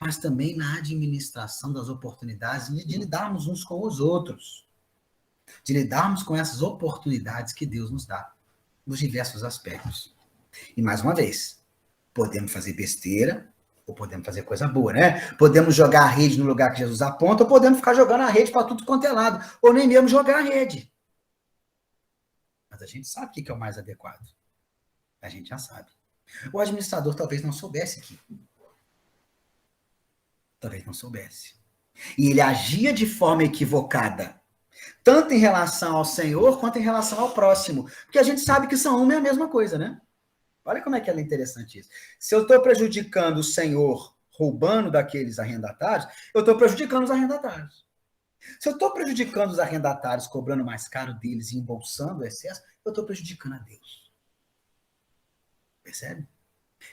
mas também na administração das oportunidades de lidarmos uns com os outros, de lidarmos com essas oportunidades que Deus nos dá, nos diversos aspectos. E mais uma vez, podemos fazer besteira, ou podemos fazer coisa boa, né? Podemos jogar a rede no lugar que Jesus aponta, ou podemos ficar jogando a rede para tudo quanto é lado, ou nem mesmo jogar a rede. Mas a gente sabe o que é o mais adequado. A gente já sabe. O administrador talvez não soubesse aqui. Talvez não soubesse. E ele agia de forma equivocada, tanto em relação ao Senhor, quanto em relação ao próximo. Porque a gente sabe que são uma e a mesma coisa, né? Olha como é que é interessante isso. Se eu estou prejudicando o Senhor, roubando daqueles arrendatários, eu estou prejudicando os arrendatários. Se eu estou prejudicando os arrendatários, cobrando mais caro deles e embolsando o excesso, eu estou prejudicando a Deus. Percebe?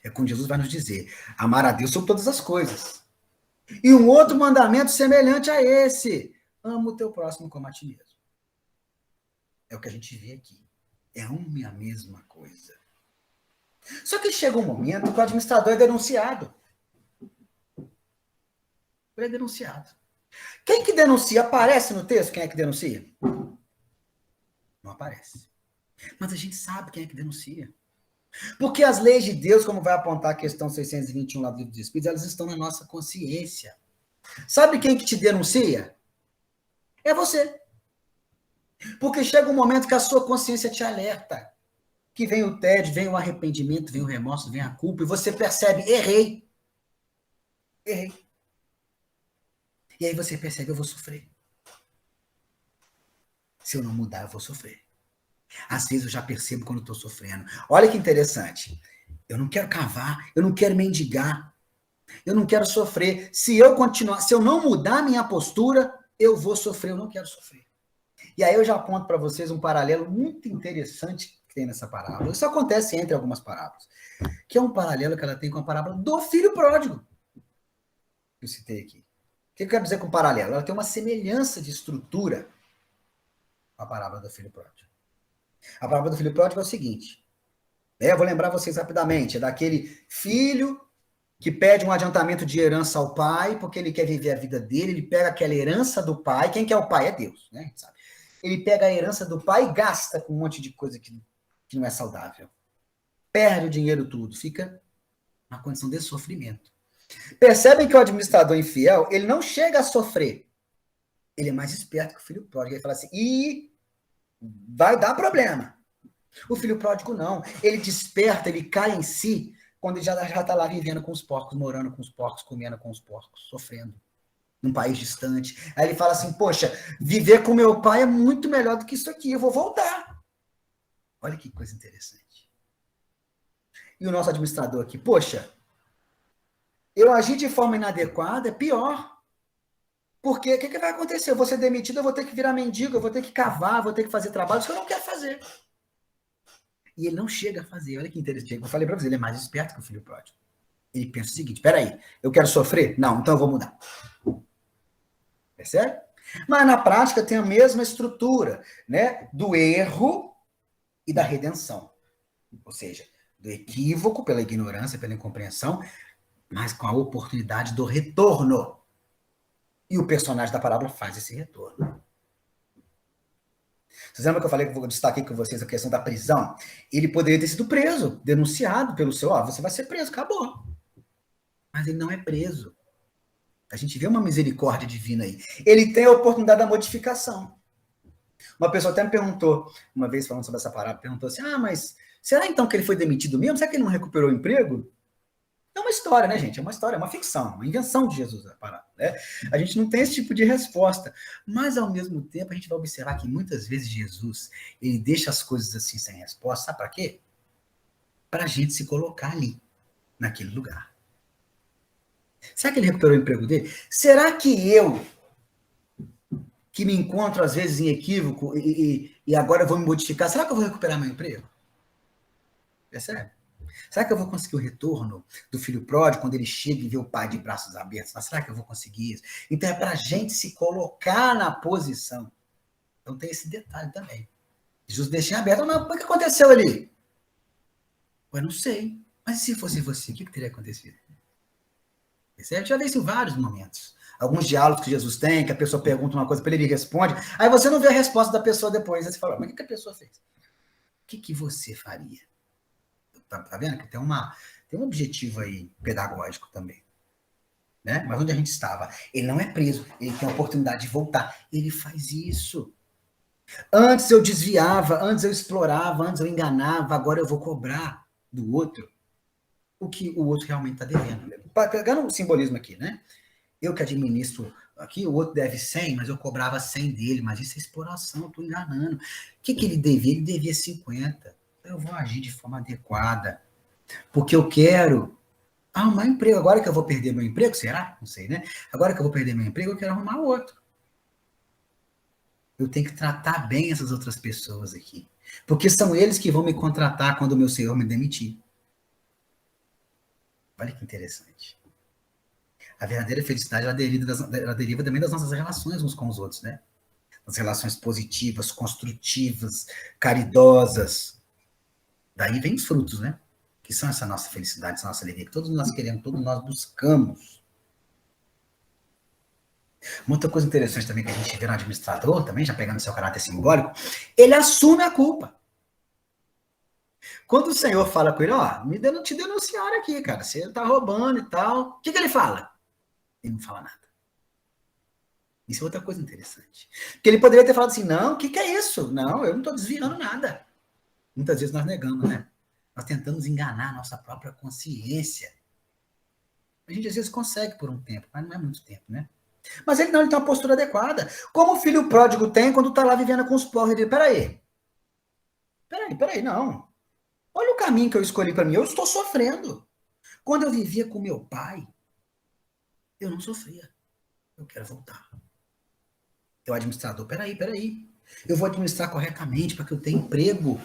É quando Jesus vai nos dizer, amar a Deus sobre todas as coisas. E um outro mandamento semelhante a esse, ama o teu próximo como a ti mesmo. É o que a gente vê aqui. É uma e a mesma coisa. Só que chega um momento que o administrador é denunciado. Ele é denunciado. Quem que denuncia? Aparece no texto quem é que denuncia? Não aparece. Mas a gente sabe quem é que denuncia. Porque as leis de Deus, como vai apontar a questão 621 lá do Livro dos Espíritos, elas estão na nossa consciência. Sabe quem que te denuncia? É você. Porque chega um momento que a sua consciência te alerta. Que vem o tédio, vem o arrependimento, vem o remorso, vem a culpa, e você percebe, errei. Errei. E aí você percebe, eu vou sofrer. Se eu não mudar, eu vou sofrer. Às vezes eu já percebo quando estou sofrendo. Olha que interessante. Eu não quero cavar, eu não quero mendigar, eu não quero sofrer. Se eu continuar, se eu não mudar minha postura, eu vou sofrer, eu não quero sofrer. E aí eu já aponto para vocês um paralelo muito interessante que tem nessa parábola. Isso acontece entre algumas parábolas. Que é um paralelo que ela tem com a parábola do filho pródigo. Que eu citei aqui. O que eu quero dizer com paralelo? Ela tem uma semelhança de estrutura com a parábola do filho pródigo. A parábola do filho pródigo é o seguinte. Eu vou lembrar vocês rapidamente. É daquele filho que pede um adiantamento de herança ao pai, porque ele quer viver a vida dele, ele pega aquela herança do pai. Quem que é o pai? É Deus, né? Sabe? Ele pega a herança do pai e gasta com um monte de coisa que não é saudável. Perde o dinheiro tudo, fica na condição de sofrimento. Percebem que o administrador infiel, ele não chega a sofrer. Ele é mais esperto que o filho pródigo. Ele fala assim, vai dar problema. O filho pródigo não. Ele desperta, ele cai em si, quando ele já está lá vivendo com os porcos, morando com os porcos, comendo com os porcos, sofrendo. Num país distante. Aí ele fala assim, poxa, viver com meu pai é muito melhor do que isso aqui, eu vou voltar. Olha que coisa interessante. E o nosso administrador aqui, poxa, eu agir de forma inadequada é pior. Porque o que vai acontecer? Eu vou ser demitido, eu vou ter que virar mendigo, eu vou ter que cavar, vou ter que fazer trabalhos que eu não quero fazer. E ele não chega a fazer. Olha que interessante. Eu falei para você, ele é mais esperto que o filho pródigo. Ele pensa o seguinte, peraí, eu quero sofrer? Não, então eu vou mudar. Percebe? Mas na prática tem a mesma estrutura, né? Do erro e da redenção. Ou seja, do equívoco pela ignorância, pela incompreensão, mas com a oportunidade do retorno. E o personagem da parábola faz esse retorno. Vocês lembram que eu falei que eu destaquei com vocês a questão da prisão? Ele poderia ter sido preso, denunciado pelo seu, você vai ser preso, acabou. Mas ele não é preso. A gente vê uma misericórdia divina aí. Ele tem a oportunidade da modificação. Uma pessoa até me perguntou, uma vez falando sobre essa parábola, perguntou assim, mas será então que ele foi demitido mesmo? Será que ele não recuperou o emprego? É uma história, né, gente? É uma história, é uma ficção, uma invenção de Jesus, a parábola, né? A gente não tem esse tipo de resposta. Mas, ao mesmo tempo, a gente vai observar que muitas vezes Jesus, ele deixa as coisas assim sem resposta. Sabe para quê? para a gente se colocar ali, naquele lugar. Será que ele recuperou o emprego dele? Será que eu, que me encontro às vezes em equívoco e agora eu vou me modificar, será que eu vou recuperar meu emprego? Percebe? Será que eu vou conseguir o retorno do filho pródigo quando ele chega e vê o pai de braços abertos? Mas será que eu vou conseguir isso? Então é para a gente se colocar na posição. Então tem esse detalhe também. Jesus deixa em aberto. Mas o que aconteceu ali? Eu não sei. Mas se fosse você, o que teria acontecido? Percebe? Já vi isso em vários momentos. Alguns diálogos que Jesus tem, que a pessoa pergunta uma coisa para ele responde, aí você não vê a resposta da pessoa depois. Aí você fala, mas o que a pessoa fez? O que você faria? Tá vendo que tem um objetivo aí pedagógico também. Né? Mas onde a gente estava? Ele não é preso, ele tem a oportunidade de voltar. Ele faz isso. Antes eu desviava, antes eu explorava, antes eu enganava, agora eu vou cobrar do outro o que o outro realmente está devendo. Pegando o simbolismo aqui, né? Eu que administro aqui, o outro deve 100, mas eu cobrava 100 dele, mas isso é exploração, eu estou enganando. O que ele devia? Ele devia 50. Eu vou agir de forma adequada, porque eu quero arrumar emprego. Agora que eu vou perder meu emprego, será? Não sei, né? Agora que eu vou perder meu emprego, eu quero arrumar outro. Eu tenho que tratar bem essas outras pessoas aqui, porque são eles que vão me contratar quando o meu senhor me demitir. Olha que interessante. A verdadeira felicidade, ela deriva também das nossas relações uns com os outros, né? As relações positivas, construtivas, caridosas. Daí vem os frutos, né? Que são essa nossa felicidade, essa nossa alegria, que todos nós queremos, todos nós buscamos. Uma outra coisa interessante também que a gente vê no administrador, também, já pegando seu caráter simbólico, ele assume a culpa. Quando o Senhor fala com ele, ó, te denunciaram aqui, cara, você tá roubando e tal, o que ele fala? Ele não fala nada. Isso é outra coisa interessante. Porque ele poderia ter falado assim, não, o que é isso? Não, eu não estou desviando nada. Muitas vezes nós negamos, né? Nós tentamos enganar a nossa própria consciência. A gente às vezes consegue por um tempo, mas não é muito tempo, né? Mas ele não, ele tem uma postura adequada. Como o filho pródigo tem quando está lá vivendo com os pobres. Ele diz, peraí, não. Olha o caminho que eu escolhi para mim. Eu estou sofrendo. Quando eu vivia com meu pai, eu não sofria. Eu quero voltar. O administrador, peraí. Eu vou administrar corretamente para que eu tenha emprego.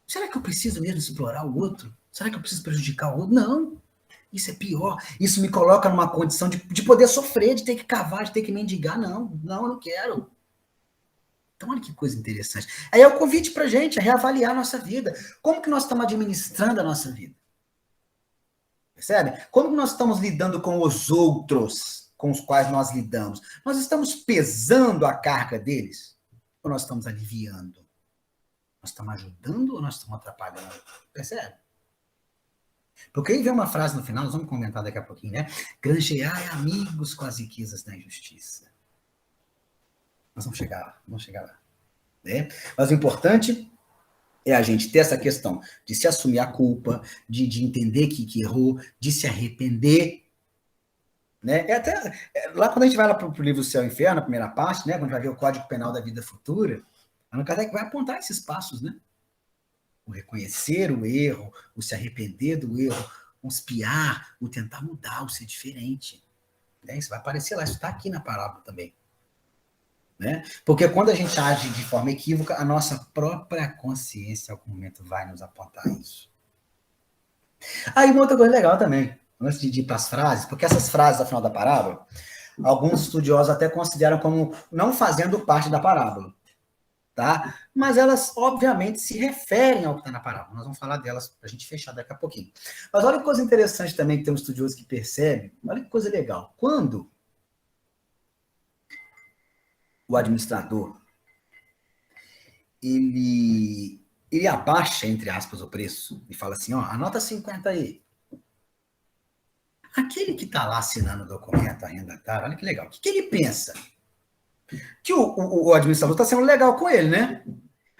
Será que eu preciso mesmo explorar o outro? Será que eu preciso prejudicar o outro? Não. Isso é pior. Isso me coloca numa condição de poder sofrer, de ter que cavar, de ter que mendigar. Não, eu não quero. Então, olha que coisa interessante. Aí é o convite para a gente a reavaliar a nossa vida. Como que nós estamos administrando a nossa vida? Percebe? Como que nós estamos lidando com os outros com os quais nós lidamos? Nós estamos pesando a carga deles? Ou nós estamos aliviando? Nós estamos ajudando ou nós estamos atrapalhando? Percebe? Porque aí vem uma frase no final, nós vamos comentar daqui a pouquinho, né? Granjeai amigos com as riquezas da injustiça. Nós vamos chegar lá. Né? Mas o importante é a gente ter essa questão de se assumir a culpa, de entender que errou, de se arrepender. Né? Lá quando a gente vai lá para o livro Céu e Inferno, na primeira parte, né? Quando a gente vai ver o Código Penal da Vida Futura, Allan Kardec vai apontar esses passos, né? O reconhecer o erro, o se arrepender do erro, o espiar, o tentar mudar, o ser diferente. Né? Isso vai aparecer lá, isso está aqui na parábola também. Né? Porque quando a gente age de forma equívoca, a nossa própria consciência, em algum momento, vai nos apontar isso. Aí, uma outra coisa legal também, antes de ir para as frases, porque essas frases, ao final da parábola, alguns estudiosos até consideram como não fazendo parte da parábola. Tá? Mas elas, obviamente, se referem ao que está na parábola. Nós vamos falar delas para a gente fechar daqui a pouquinho. Mas olha que coisa interessante também, que tem um estudioso que percebe, olha que coisa legal. Quando o administrador, ele abaixa, entre aspas, o preço e fala assim, ó, anota 50 aí. Aquele que está lá assinando o documento arrendatário, olha que legal. O que ele pensa? Que o administrador está sendo legal com ele, né?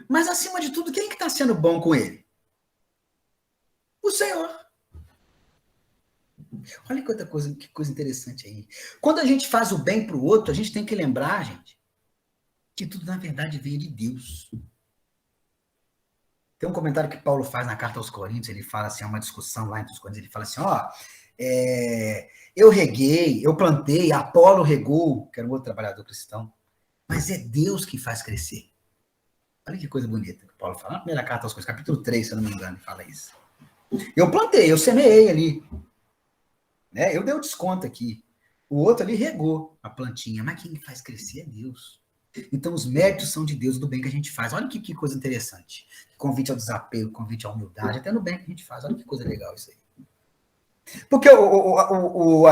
Mas, acima de tudo, quem que está sendo bom com ele? O Senhor. Olha que coisa interessante aí. Quando a gente faz o bem para o outro, a gente tem que lembrar, gente, que tudo, na verdade, veio de Deus. Tem um comentário que Paulo faz na carta aos Coríntios, ele fala assim, é uma discussão lá entre os Coríntios, ele fala assim, eu reguei, eu plantei, Apolo regou, que era um outro trabalhador cristão, mas é Deus que faz crescer. Olha que coisa bonita que Paulo fala, na primeira carta aos Coríntios, capítulo 3, se eu não me engano, ele fala isso. Eu plantei, eu semeei ali, né? Eu dei um desconto aqui. O outro ali regou a plantinha, mas quem faz crescer é Deus. Então, os méritos são de Deus do bem que a gente faz. Olha que coisa interessante. Convite ao desapego, convite à humildade, até no bem que a gente faz. Olha que coisa legal isso aí. Porque o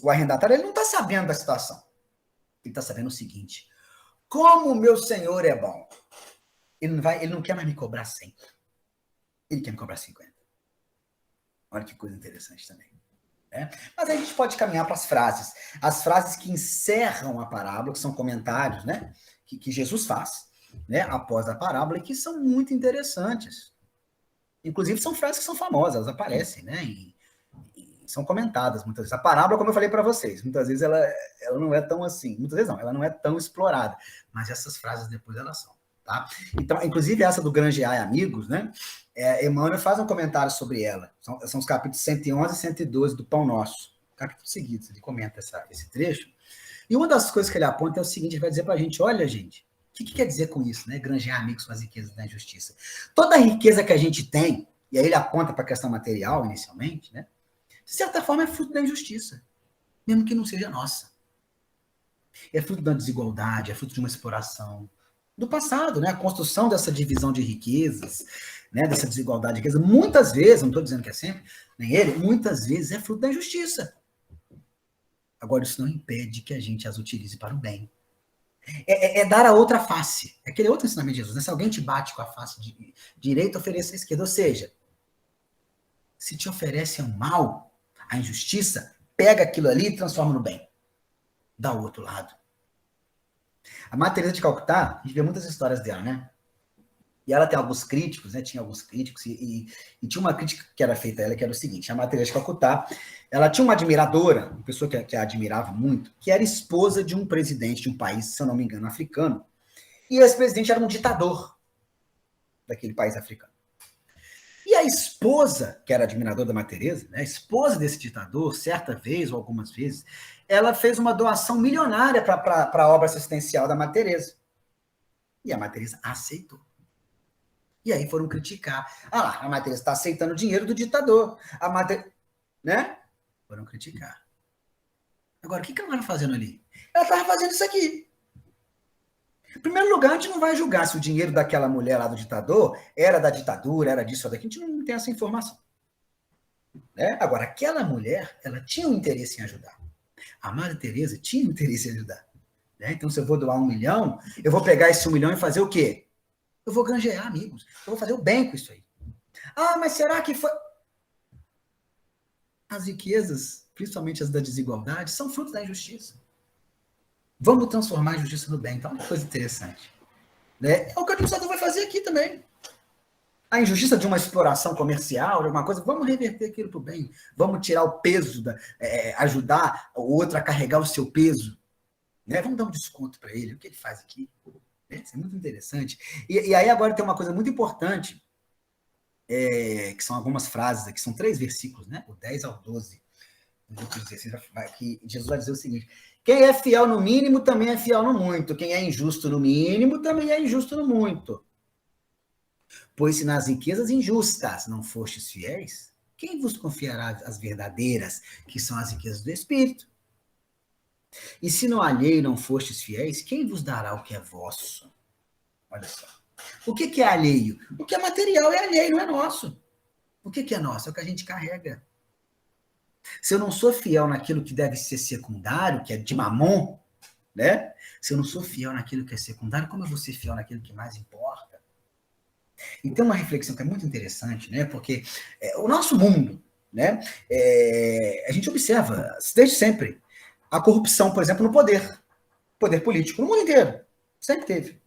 arrendatário ele não está sabendo da situação. Ele está sabendo o seguinte: como o meu senhor é bom, ele não quer mais me cobrar 100. Ele quer me cobrar 50. Olha que coisa interessante também. Né? Mas aí a gente pode caminhar para as frases que encerram a parábola, que são comentários, né, que Jesus faz, né, após a parábola, e que são muito interessantes. Inclusive, são frases que são famosas, elas aparecem, né, e são comentadas muitas vezes. A parábola, como eu falei para vocês, muitas vezes ela não é tão assim, muitas vezes não, ela não é tão explorada, mas essas frases depois elas são. Tá? Então, inclusive essa do Grangear e Amigos, né? Emmanuel faz um comentário sobre ela. São os capítulos 111 e 112 do Pão Nosso. Capítulos seguidos, ele comenta esse trecho. E uma das coisas que ele aponta é o seguinte, ele vai dizer para a gente, olha, gente, o que quer dizer com isso, né? Granjear amigos com as riquezas da injustiça. Toda a riqueza que a gente tem, e aí ele aponta para a questão material, inicialmente, né? De certa forma é fruto da injustiça, mesmo que não seja nossa. É fruto da desigualdade, é fruto de uma exploração do passado, né? A construção dessa divisão de riquezas, né? Dessa desigualdade de riqueza, muitas vezes, não estou dizendo que é sempre, nem ele, muitas vezes é fruto da injustiça. Agora, isso não impede que a gente as utilize para o bem. É dar a outra face. É aquele outro ensinamento de Jesus, né? Se alguém te bate com a face direita, ofereça a esquerda. Ou seja, se te oferece o mal, a injustiça, pega aquilo ali e transforma no bem. Dá o outro lado. A Madre Teresa de Calcutá, a gente vê muitas histórias dela, né? E ela tem alguns críticos, né? Tinha alguns críticos, e tinha uma crítica que era feita a ela, que era o seguinte: a Madre Teresa de Calcutá, ela tinha uma admiradora, uma pessoa que a admirava muito, que era esposa de um presidente de um país, se eu não me engano, africano. E esse presidente era um ditador daquele país africano. E a esposa, que era admiradora da Madre Teresa, né? A esposa desse ditador, certa vez ou algumas vezes, ela fez uma doação milionária para a obra assistencial da Madre Teresa. E a Madre Teresa aceitou. E aí foram criticar. Ah lá, a Madre Teresa está aceitando o dinheiro do ditador. A Madre, né? Foram criticar. Agora, o que ela estava fazendo ali? Ela estava fazendo isso aqui. Em primeiro lugar, a gente não vai julgar se o dinheiro daquela mulher lá do ditador era da ditadura, era disso ou daquilo. A gente não tem essa informação. Né? Agora, aquela mulher, ela tinha um interesse em ajudar. A Madre Teresa tinha um interesse em ajudar. Né? Então, se eu vou doar 1 milhão, eu vou pegar esse 1 milhão e fazer o quê? Eu vou granjear amigos. Eu vou fazer o bem com isso aí. Ah, mas será que foi... As riquezas, principalmente as da desigualdade, são fruto da injustiça. Vamos transformar a injustiça no bem. Então, é uma coisa interessante. Né? É o que o administrador vai fazer aqui também. A injustiça de uma exploração comercial, de alguma coisa, vamos reverter aquilo para o bem. Vamos tirar o peso, ajudar o outro a carregar o seu peso. Né? Vamos dar um desconto para ele. O que ele faz aqui? Isso é muito interessante. E aí agora tem uma coisa muito importante, que são algumas frases aqui, são 3 versículos, né? O 10 ao 12. Que Jesus vai dizer o seguinte: quem é fiel no mínimo também é fiel no muito. Quem é injusto no mínimo também é injusto no muito. Pois se nas riquezas injustas não fostes fiéis, quem vos confiará as verdadeiras, que são as riquezas do Espírito? E se no alheio não fostes fiéis, quem vos dará o que é vosso? Olha só. O que é alheio? O que é material é alheio, não é nosso. O que é nosso? É o que a gente carrega. Se eu não sou fiel naquilo que deve ser secundário, que é de mamon, né? Se eu não sou fiel naquilo que é secundário, como eu vou ser fiel naquilo que mais importa? E tem uma reflexão que é muito interessante, né? Porque o nosso mundo, né? A gente observa, desde sempre, a corrupção, por exemplo, no poder político, no mundo inteiro. Sempre teve.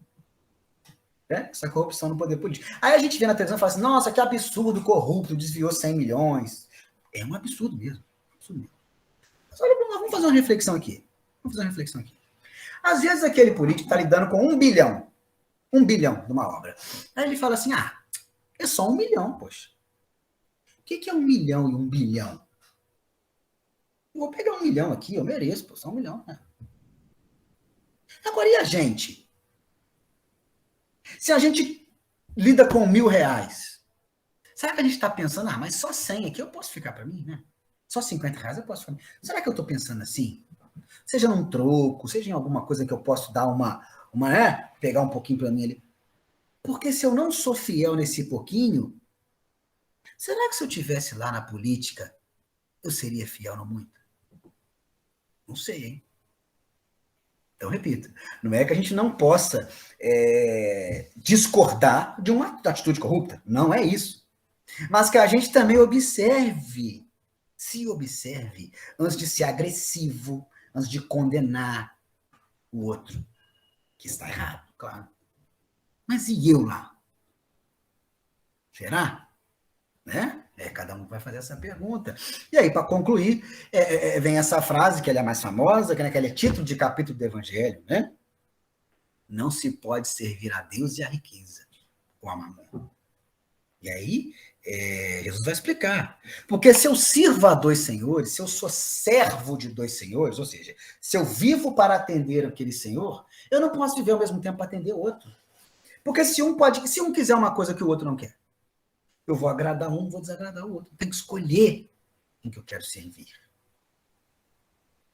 Né? Essa corrupção no poder político. Aí a gente vê na televisão e fala assim, nossa, que absurdo, corrupto, desviou 100 milhões. É um absurdo mesmo. Mas olha, vamos fazer uma reflexão aqui. Às vezes aquele político está lidando com 1 bilhão. 1 bilhão de uma obra. Aí ele fala assim, É só 1 milhão, poxa. O que é 1 milhão e 1 bilhão? Eu vou pegar 1 milhão aqui, eu mereço, pô, só 1 milhão. Né? Agora, e a gente? Se a gente lida com R$ 1.000, será que a gente está pensando, mas só 100 aqui eu posso ficar para mim, né? Só R$ 50 eu posso ficar. Será que eu estou pensando assim? Seja num troco, seja em alguma coisa que eu posso dar pegar um pouquinho para mim ali. Porque se eu não sou fiel nesse pouquinho, será que se eu tivesse lá na política, eu seria fiel no muito? Não sei, hein? Então, repito, não é que a gente não possa discordar de uma atitude corrupta, não é isso. Mas que a gente também se observe, antes de ser agressivo, antes de condenar o outro, que está errado, claro. Mas e eu lá? Será? Né? Cada um vai fazer essa pergunta. E aí, para concluir, vem essa frase, que ela é a mais famosa, que ela é título de capítulo do Evangelho, né? Não se pode servir a Deus e a riqueza, ou a mamon. E aí, Jesus vai explicar. Porque se eu sirvo a 2 senhores, se eu sou servo de 2 senhores, ou seja, se eu vivo para atender aquele senhor, eu não posso viver ao mesmo tempo para atender o outro. Porque se um quiser uma coisa que o outro não quer, eu vou agradar um, vou desagradar o outro. Tem que escolher em que eu quero servir.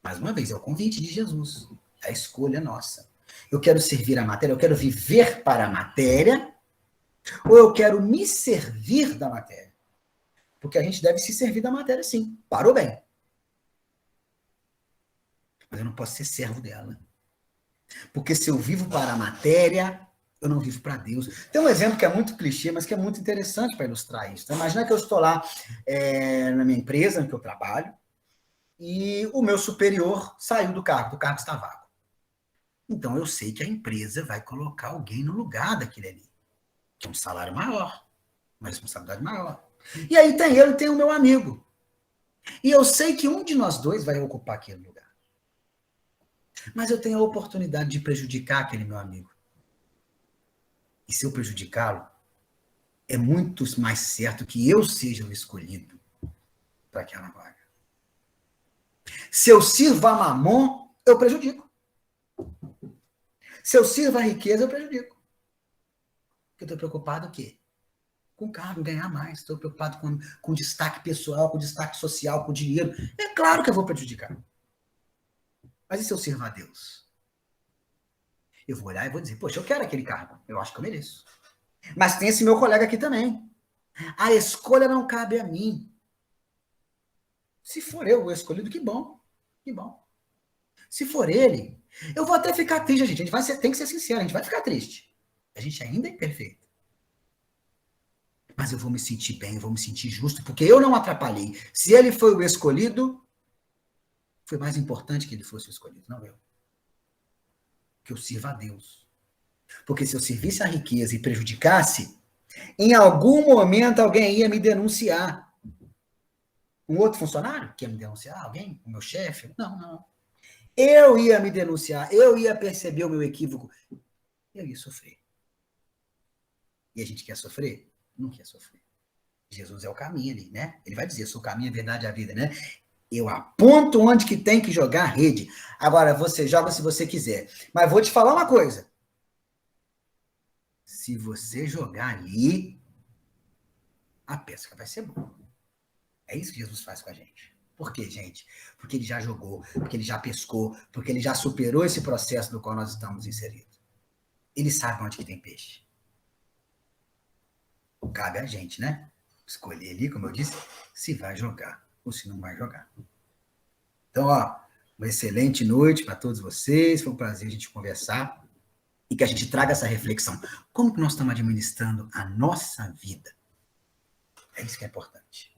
Mais uma vez, é o convite de Jesus. A escolha nossa. Eu quero servir a matéria, eu quero viver para a matéria, ou eu quero me servir da matéria? Porque a gente deve se servir da matéria, sim, para o bem. Mas eu não posso ser servo dela. Porque se eu vivo para a matéria, eu não vivo para Deus. Tem um exemplo que é muito clichê, mas que é muito interessante para ilustrar isso. Então, imagina que eu estou lá na minha empresa, em que eu trabalho, e o meu superior saiu do cargo está vago. Então, eu sei que a empresa vai colocar alguém no lugar daquele ali, que é um salário maior, uma responsabilidade maior. E aí tem o meu amigo. E eu sei que um de nós dois vai ocupar aquele lugar. Mas eu tenho a oportunidade de prejudicar aquele meu amigo. E se eu prejudicá-lo, é muito mais certo que eu seja o escolhido para aquela vaga. Se eu sirvo a mamon, eu prejudico. Se eu sirvo a riqueza, eu prejudico. Porque eu estou preocupado o quê? Com cargo, ganhar mais. Estou preocupado com destaque pessoal, com destaque social, com dinheiro. É claro que eu vou prejudicar. Mas e se eu sirvo a Deus? Eu vou olhar e vou dizer, poxa, eu quero aquele cargo. Eu acho que eu mereço. Mas tem esse meu colega aqui também. A escolha não cabe a mim. Se for eu o escolhido, que bom. Que bom. Se for ele, eu vou até ficar triste, gente. Tem que ser sincero, a gente vai ficar triste. A gente ainda é imperfeito. Mas eu vou me sentir bem, eu vou me sentir justo, porque eu não atrapalhei. Se ele foi o escolhido, foi mais importante que ele fosse o escolhido, não eu. Que eu sirva a Deus. Porque se eu servisse a riqueza e prejudicasse, em algum momento alguém ia me denunciar. Um outro funcionário que ia me denunciar? Alguém? O meu chefe? Não. Eu ia me denunciar, eu ia perceber o meu equívoco. Eu ia sofrer. E a gente quer sofrer? Não quer sofrer. Jesus é o caminho ali, né? Ele vai dizer, eu sou o caminho, a verdade e a vida, né? Eu aponto onde que tem que jogar a rede. Agora, você joga se você quiser. Mas vou te falar uma coisa. Se você jogar ali, a pesca vai ser boa. É isso que Jesus faz com a gente. Por quê, gente? Porque ele já jogou, porque ele já pescou, porque ele já superou esse processo no qual nós estamos inseridos. Ele sabe onde que tem peixe. Cabe a gente, né? Escolher ali, como eu disse, se vai jogar ou se não vai jogar. Então, uma excelente noite para todos vocês. Foi um prazer a gente conversar e que a gente traga essa reflexão. Como que nós estamos administrando a nossa vida? É isso que é importante.